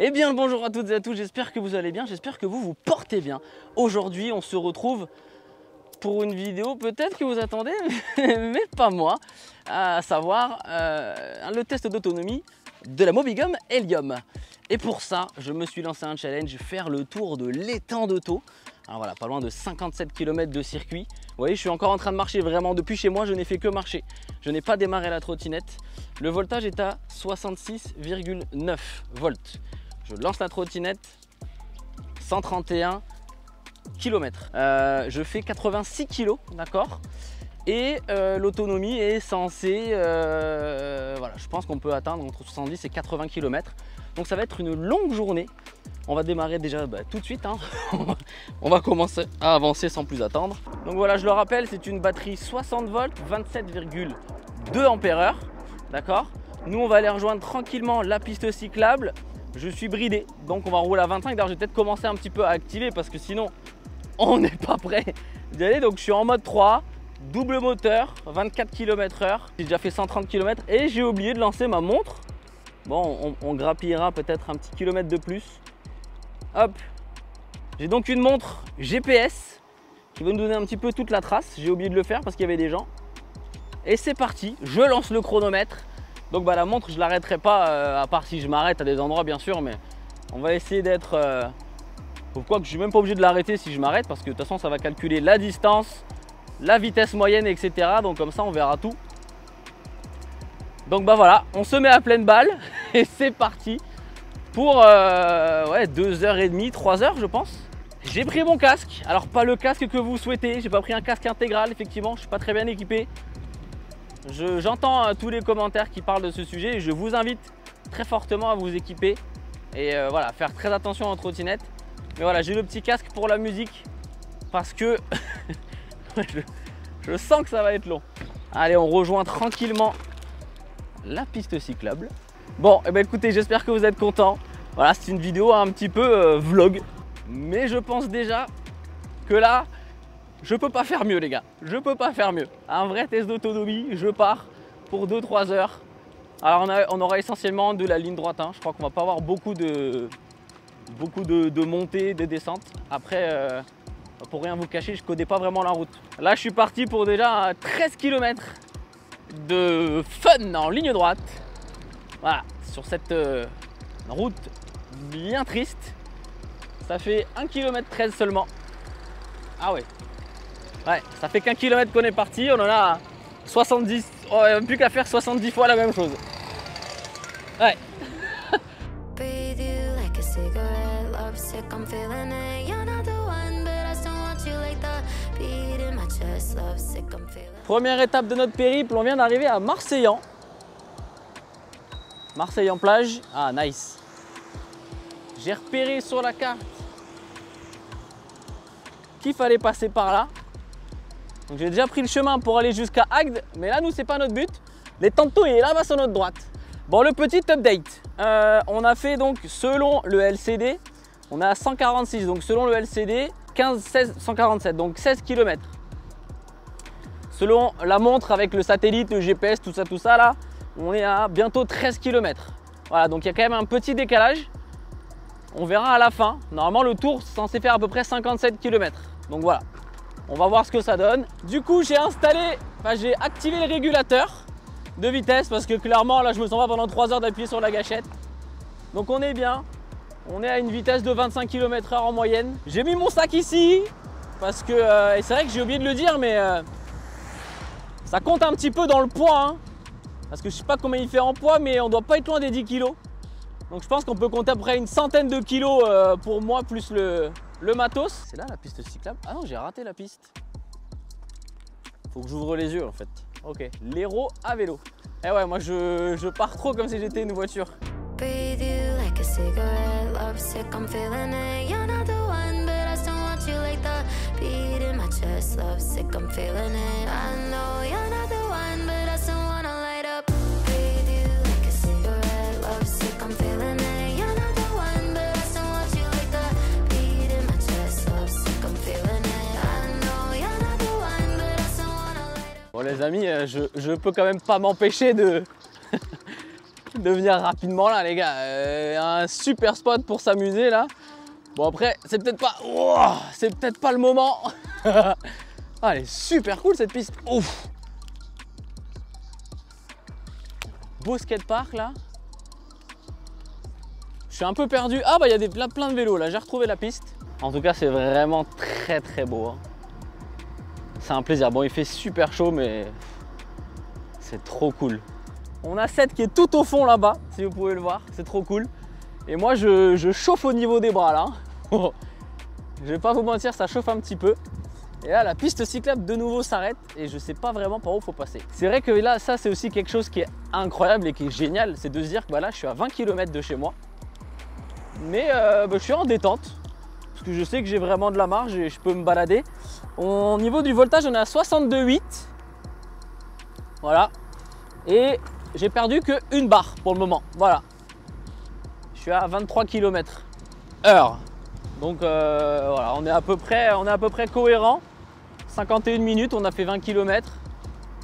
Eh bien, bonjour à toutes et à tous, j'espère que vous allez bien, j'espère que vous vous portez bien. Aujourd'hui, on se retrouve pour une vidéo peut-être que vous attendez, mais pas moi, à savoir le test d'autonomie de la Mobigum Helium. Et pour ça, je me suis lancé un challenge, faire le tour de l'étang de Thau. Alors voilà, pas loin de 57 km de circuit. Vous voyez, je suis encore en train de marcher vraiment. Depuis chez moi, je n'ai fait que marcher. Je n'ai pas démarré la trottinette. Le voltage est à 66,9 volts. Je lance la trottinette, 131 km. Je fais 86 kg, d'accord. Et l'autonomie est censée, voilà, je pense qu'on peut atteindre entre 70 et 80 km. Donc ça va être une longue journée. On va démarrer déjà tout de suite, hein. On va commencer à avancer sans plus attendre. Donc voilà, je le rappelle, c'est une batterie 60 volts, 27,2 ampères-heure, d'accord. Nous, on va aller rejoindre tranquillement la piste cyclable. Je suis bridé, donc on va rouler à 25. D'ailleurs, je vais peut-être commencer un petit peu à activer parce que sinon, on n'est pas prêt d'y aller. Donc je suis en mode 3, double moteur, 24 km/h. J'ai déjà fait 130 km et j'ai oublié de lancer ma montre. Bon, on grappillera peut-être un petit kilomètre de plus. Hop, j'ai donc une montre GPS qui va nous donner un petit peu toute la trace. J'ai oublié de le faire parce qu'il y avait des gens. Et c'est parti, je lance le chronomètre. Donc la montre, je ne l'arrêterai pas, à part si je m'arrête à des endroits bien sûr, mais on va essayer d'être... Pourquoi que je ne suis même pas obligé de l'arrêter si je m'arrête, parce que de toute façon ça va calculer la distance, la vitesse moyenne, etc. Donc comme ça on verra tout. Donc voilà, on se met à pleine balle et c'est parti pour 2h30, 3h je pense. J'ai pris mon casque, alors pas le casque que vous souhaitez, j'ai pas pris un casque intégral, effectivement, je suis pas très bien équipé. J'entends tous les commentaires qui parlent de ce sujet et je vous invite très fortement à vous équiper et voilà, faire très attention en trottinette. Mais voilà, j'ai le petit casque pour la musique parce que je sens que ça va être long. Allez, on rejoint tranquillement la piste cyclable. Bon, et écoutez, j'espère que vous êtes contents. Voilà, c'est une vidéo un petit peu vlog. Mais je pense déjà que là, je peux pas faire mieux les gars, je peux pas faire mieux. Un vrai test d'autonomie, je pars pour 2-3 heures. Alors on aura essentiellement de la ligne droite, hein. Je crois qu'on va pas avoir beaucoup de montées, de descentes. Après, pour rien vous cacher, je connais pas vraiment la route. Là je suis parti pour déjà 13 km de fun en ligne droite. Voilà, sur cette route bien triste. Ça fait 1 km 13 seulement. Ah ouais. Ouais, ça fait qu'1 km qu'on est parti, on en a 70, on n'a plus qu'à faire 70 fois la même chose. Ouais. Première étape de notre périple, on vient d'arriver à Marseillan. Marseillan plage, ah nice. J'ai repéré sur la carte qu'il fallait passer par là. Donc j'ai déjà pris le chemin pour aller jusqu'à Agde, mais là nous c'est pas notre but. L'étang de Thau est là-bas sur notre droite. Bon, le petit update, on a fait donc selon le LCD, on est à 146, donc selon le LCD 15, 16, 147, donc 16 km. Selon la montre avec le satellite, le GPS, tout ça là, on est à bientôt 13 km. Voilà, donc il y a quand même un petit décalage. On verra à la fin. Normalement le tour est censé faire à peu près 57 km. Donc voilà. On va voir ce que ça donne. Du coup, j'ai activé le régulateur de vitesse parce que clairement, là, je me sens pas pendant 3 heures d'appuyer sur la gâchette. Donc on est bien. On est à une vitesse de 25 km/h en moyenne. J'ai mis mon sac ici parce que, et c'est vrai que j'ai oublié de le dire, mais ça compte un petit peu dans le poids. Hein, parce que je sais pas combien il fait en poids, mais on doit pas être loin des 10 kg. Donc je pense qu'on peut compter à peu près une centaine de kilos pour moi, plus le matos. C'est là la piste cyclable? Ah non, j'ai raté la piste. Faut que j'ouvre les yeux en fait. Ok, l'héros à vélo. Eh ouais, moi je pars trop comme si j'étais une voiture. Bon les amis, je peux quand même pas m'empêcher de de venir rapidement là les gars. Un super spot pour s'amuser là. Bon après c'est peut-être pas le moment. Ah, elle est super cool cette piste. Ouf. Beau skatepark là. Je suis un peu perdu. Ah bah il y a plein de vélos là, j'ai retrouvé la piste. En tout cas c'est vraiment très beau hein. C'est un plaisir. Bon il fait super chaud mais c'est trop cool. On a Seth qui est tout au fond là-bas, si vous pouvez le voir, c'est trop cool. Et moi je chauffe au niveau des bras là. Je vais pas vous mentir, ça chauffe un petit peu. Et là la piste cyclable de nouveau s'arrête et je sais pas vraiment par où il faut passer. C'est vrai que là ça c'est aussi quelque chose qui est incroyable et qui est génial, c'est de se dire que bah, là je suis à 20 km de chez moi. Mais je suis en détente parce que je sais que j'ai vraiment de la marge et je peux me balader. Au niveau du voltage on est à 62,8. Voilà. Et j'ai perdu que une barre pour le moment. Voilà. Je suis à 23 km/h. Donc voilà, on est à peu près cohérent. 51 minutes, on a fait 20 km.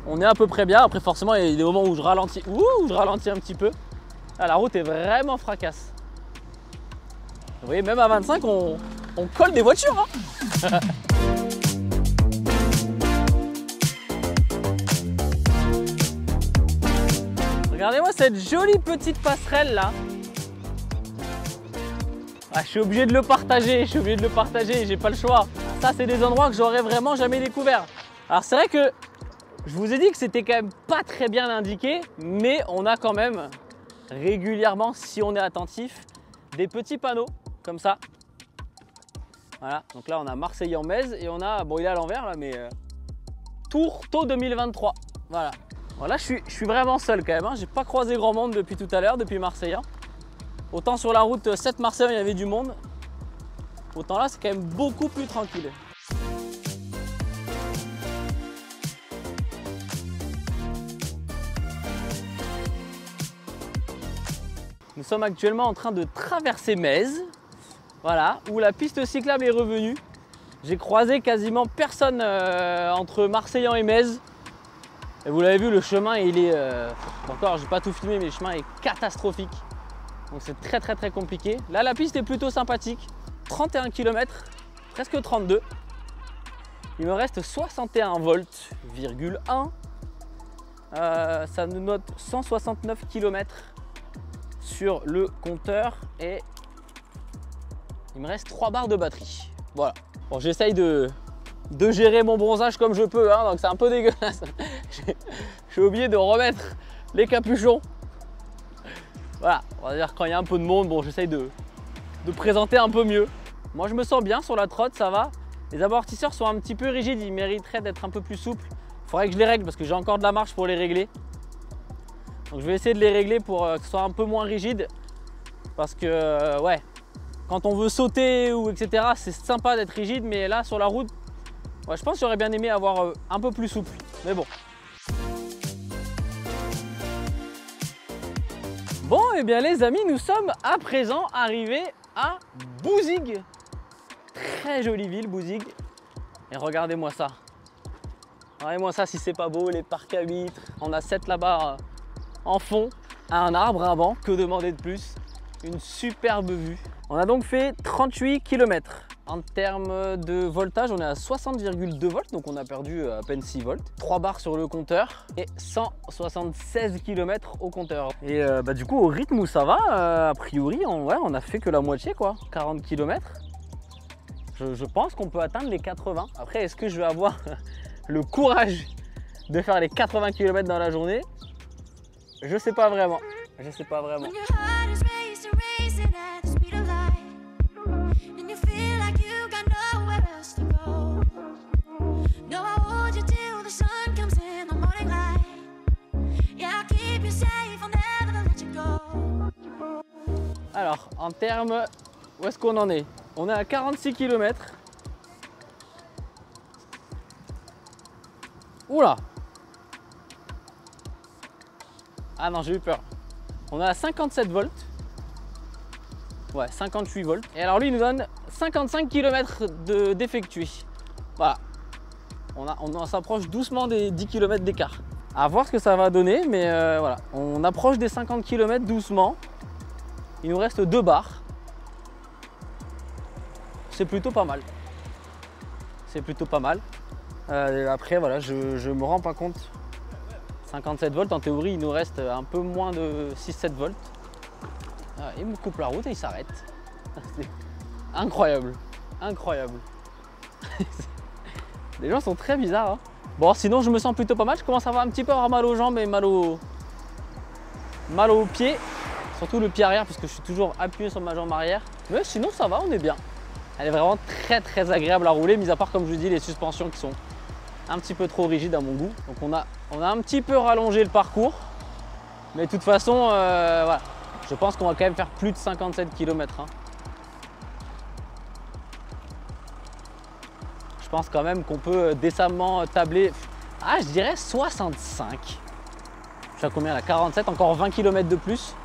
On est à peu près bien. Après forcément, il y a des moments où je ralentis, un petit peu. Ah, la route est vraiment fracasse. Vous voyez, même à 25, on colle des voitures. Hein. Regardez-moi cette jolie petite passerelle là. Ah, je suis obligé de le partager, j'ai pas le choix. Ça c'est des endroits que j'aurais vraiment jamais découvert. Alors c'est vrai que je vous ai dit que c'était quand même pas très bien indiqué, mais on a quand même régulièrement, si on est attentif, des petits panneaux comme ça. Voilà, donc là on a Marseille-en-Metz et on a, bon il est à l'envers là, mais Tourtault 2023. Voilà. Bon, là je suis vraiment seul quand même, hein. J'ai pas croisé grand monde depuis tout à l'heure, depuis Marseille. Hein. Autant sur la route 7 Marseille il y avait du monde, autant là c'est quand même beaucoup plus tranquille. Nous sommes actuellement en train de traverser Metz, voilà, où la piste cyclable est revenue. J'ai croisé quasiment personne entre Marseillan et Metz. Et vous l'avez vu, le chemin il est, encore j'ai pas tout filmé mais le chemin est catastrophique. Donc c'est très compliqué. Là la piste est plutôt sympathique. 31 km, presque 32. Il me reste 61 volts, ça nous note 169 km sur le compteur et il me reste 3 barres de batterie. Voilà. Bon, j'essaye de gérer mon bronzage comme je peux, hein, donc c'est un peu dégueulasse. J'ai oublié de remettre les capuchons. Voilà, on va dire quand il y a un peu de monde, bon j'essaye de présenter un peu mieux. Moi je me sens bien sur la trotte, ça va. Les amortisseurs sont un petit peu rigides, ils mériteraient d'être un peu plus souples. Il faudrait que je les règle parce que j'ai encore de la marge pour les régler. Donc je vais essayer de les régler pour que ce soit un peu moins rigide. Parce que ouais, quand on veut sauter ou etc, c'est sympa d'être rigide, mais là sur la route, ouais, je pense que j'aurais bien aimé avoir un peu plus souple. Mais bon. Bon, et bien les amis, nous sommes à présent arrivés à Bouzigues. Très jolie ville, Bouzigues. Et regardez-moi ça. Regardez-moi ça si c'est pas beau, les parcs à huîtres. On a 7 là-bas en fond, un arbre, un banc. Que demander de plus? Une superbe vue. On a donc fait 38 km. En termes de voltage, on est à 60,2 volts, donc on a perdu à peine 6 volts. 3 barres sur le compteur et 176 km au compteur. Et du coup, au rythme où ça va, a priori, on a fait que la moitié, quoi. 40 km. Je pense qu'on peut atteindre les 80. Après, est-ce que je vais avoir le courage de faire les 80 km dans la journée? Je sais pas vraiment. Je sais pas vraiment. Alors, en termes, où est-ce qu'on en est? On est à 46 km. Oula! Ah non, j'ai eu peur. On est à 57 volts. Ouais, 58 volts. Et alors lui, il nous donne 55 km d'effectué. Voilà. On s'approche doucement des 10 km d'écart. À voir ce que ça va donner, mais voilà, on approche des 50 km doucement. Il nous reste 2 barres. C'est plutôt pas mal. C'est plutôt pas mal. Après, voilà, je me rends pas compte. 57 volts, en théorie, il nous reste un peu moins de 6-7 volts. Il me coupe la route et il s'arrête. Incroyable, incroyable. Les gens sont très bizarres. Hein. Bon, sinon, je me sens plutôt pas mal. Je commence à avoir un petit peu mal aux jambes et mal aux pieds. Surtout le pied arrière, parce que je suis toujours appuyé sur ma jambe arrière. Mais sinon, ça va, on est bien. Elle est vraiment très agréable à rouler, mis à part, comme je vous dis, les suspensions qui sont un petit peu trop rigides à mon goût. Donc on a un petit peu rallongé le parcours. Mais de toute façon, voilà. Je pense qu'on va quand même faire plus de 57 km. Hein. Je pense quand même qu'on peut décemment tabler, je dirais 65. Je suis à combien là? 47, encore 20 km de plus.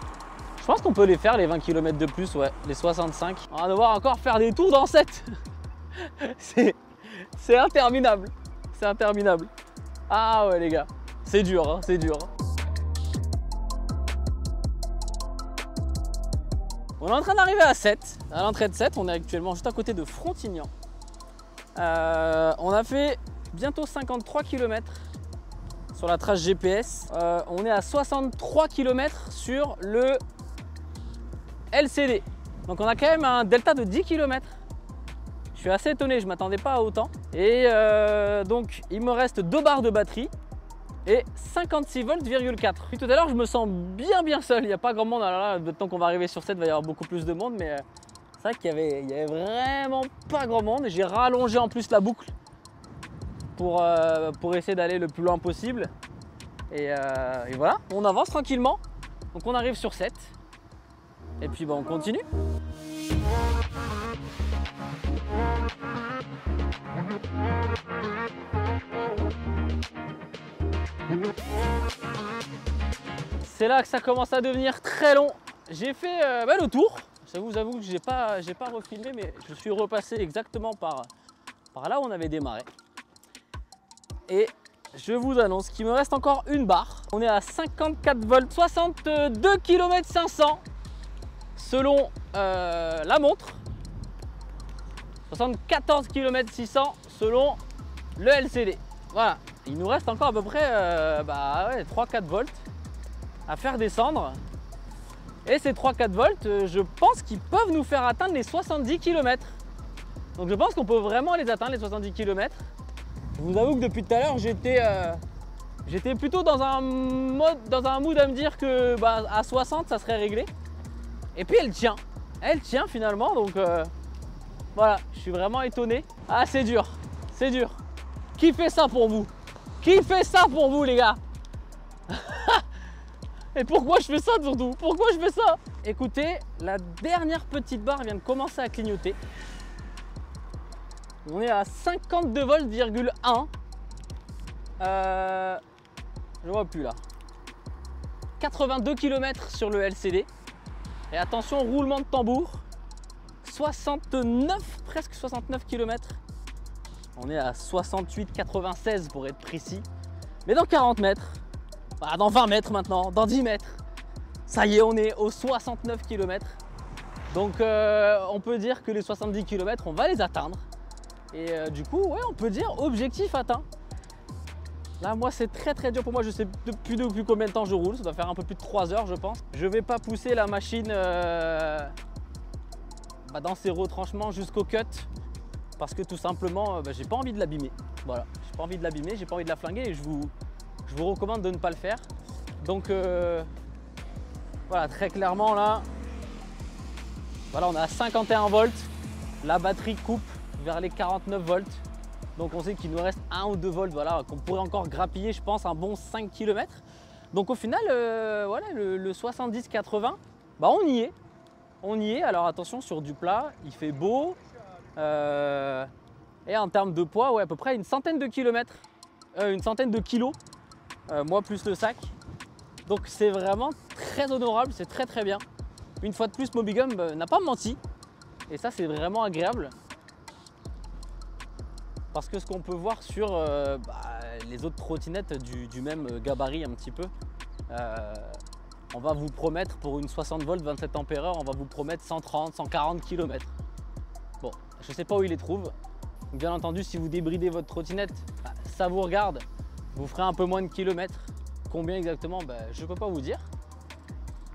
Je pense qu'on peut les faire, les 20 km de plus, ouais, les 65. On va devoir encore faire des tours dans 7. C'est interminable. C'est interminable. Ah ouais les gars, c'est dur, hein, c'est dur. On est en train d'arriver à 7, à l'entrée de 7. On est actuellement juste à côté de Frontignan. On a fait bientôt 53 km sur la trace GPS. On est à 63 km sur le LCD. Donc on a quand même un delta de 10 km. Je suis assez étonné, je ne m'attendais pas à autant. Et donc il me reste 2 barres de batterie et 56 volts,4. Puis tout à l'heure je me sens bien seul. Il n'y a pas grand monde. Alors là, le temps qu'on va arriver sur 7, il va y avoir beaucoup plus de monde. Mais c'est vrai qu'il y avait vraiment pas grand monde. J'ai rallongé en plus la boucle pour essayer d'aller le plus loin possible. Et voilà, on avance tranquillement. Donc on arrive sur 7. Et puis on continue. C'est là que ça commence à devenir très long. J'ai fait le tour. Je vous avoue que j'ai pas refilmé, mais je suis repassé exactement par là où on avait démarré. Et je vous annonce qu'il me reste encore une barre. On est à 54 volts, 62 km 500 selon la montre. 74 km 600 selon le LCD. Voilà, il nous reste encore à peu près 3-4 volts à faire descendre. Et ces 3-4 volts, je pense qu'ils peuvent nous faire atteindre les 70 km. Donc je pense qu'on peut vraiment les atteindre, les 70 km. Je vous avoue que depuis tout à l'heure, j'étais plutôt dans un mood à me dire que à 60, ça serait réglé. Et puis elle tient finalement, donc voilà, je suis vraiment étonné. Ah, c'est dur, c'est dur. Qui fait ça pour vous? Qui fait ça pour vous, les gars? Et pourquoi je fais ça surtout? Pourquoi je fais ça? Écoutez, la dernière petite barre vient de commencer à clignoter. On est à 52 volts,1. Je vois plus là. 82 km sur le LCD. Et attention, roulement de tambour. 69, presque 69 km. On est à 68,96 pour être précis. Mais dans 40 mètres, dans 20 mètres maintenant, dans 10 mètres, ça y est, on est aux 69 km. Donc on peut dire que les 70 km, on va les atteindre. Et du coup, ouais, on peut dire objectif atteint. Là, moi, c'est très dur pour moi. Je sais depuis combien de temps je roule. Ça doit faire un peu plus de 3 heures, je pense. Je vais pas pousser la machine dans ses retranchements jusqu'au cut. Parce que tout simplement, j'ai pas envie de l'abîmer. Voilà, j'ai pas envie de l'abîmer, j'ai pas envie de la flinguer et je vous recommande de ne pas le faire. Donc voilà, très clairement là, voilà, on est à 51 volts. La batterie coupe vers les 49 volts. Donc on sait qu'il nous reste 1 ou 2 volts, voilà, qu'on pourrait encore grappiller, je pense, un bon 5 km. Donc au final, voilà, le 70-80, on y est. On y est. Alors attention, sur du plat, il fait beau. Et en termes de poids, ouais, à peu près une centaine de kilomètres, une centaine de kilos, moi plus le sac. Donc c'est vraiment très honorable, c'est très bien. Une fois de plus, Mobigum n'a pas menti. Et ça, c'est vraiment agréable. Parce que ce qu'on peut voir sur les autres trottinettes du même gabarit un petit peu. On va vous promettre pour une 60 volts 27 ampères, on va vous promettre 130, 140 km. Bon, je ne sais pas où il les trouve. Bien entendu, si vous débridez votre trottinette, ça vous regarde. Vous ferez un peu moins de kilomètres. Combien exactement, je ne peux pas vous dire.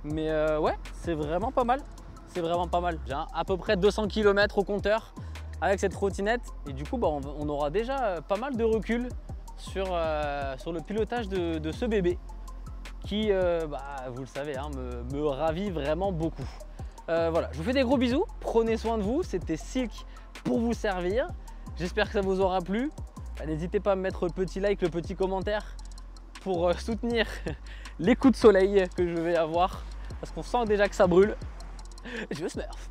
Mais ouais, c'est vraiment pas mal. C'est vraiment pas mal. J'ai à peu près 200 km au compteur avec cette trottinette. Et du coup, on aura déjà pas mal de recul sur le pilotage de ce bébé qui, vous le savez, hein, me ravit vraiment beaucoup. Voilà, je vous fais des gros bisous. Prenez soin de vous. C'était Silk pour vous servir. J'espère que ça vous aura plu. N'hésitez pas à me mettre le petit like, le petit commentaire pour soutenir les coups de soleil que je vais avoir. Parce qu'on sent déjà que ça brûle. Je smurf.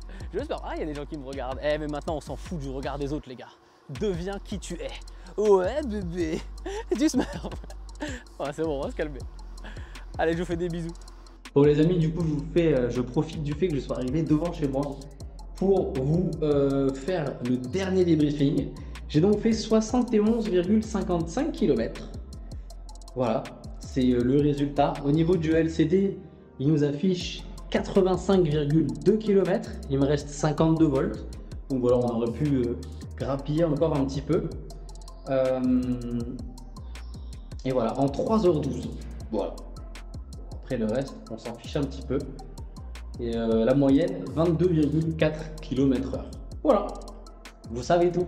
Ah, il y a des gens qui me regardent. Mais maintenant, on s'en fout du regard des autres, les gars. Deviens qui tu es. Ouais, bébé. Du smurf. Ouais, c'est bon, on va se calmer. Allez, je vous fais des bisous. Bon les amis, du coup je profite du fait que je sois arrivé devant chez moi pour vous faire le dernier débriefing. J'ai donc fait 71,55 km. Voilà, c'est le résultat. Au niveau du LCD, il nous affiche 85,2 km. Il me reste 52 volts. Donc voilà, on aurait pu grappiller encore un petit peu. Et voilà, en 3h12. Voilà. Après le reste, on s'en fiche un petit peu. Et la moyenne, 22,4 km/h. Voilà, vous savez tout.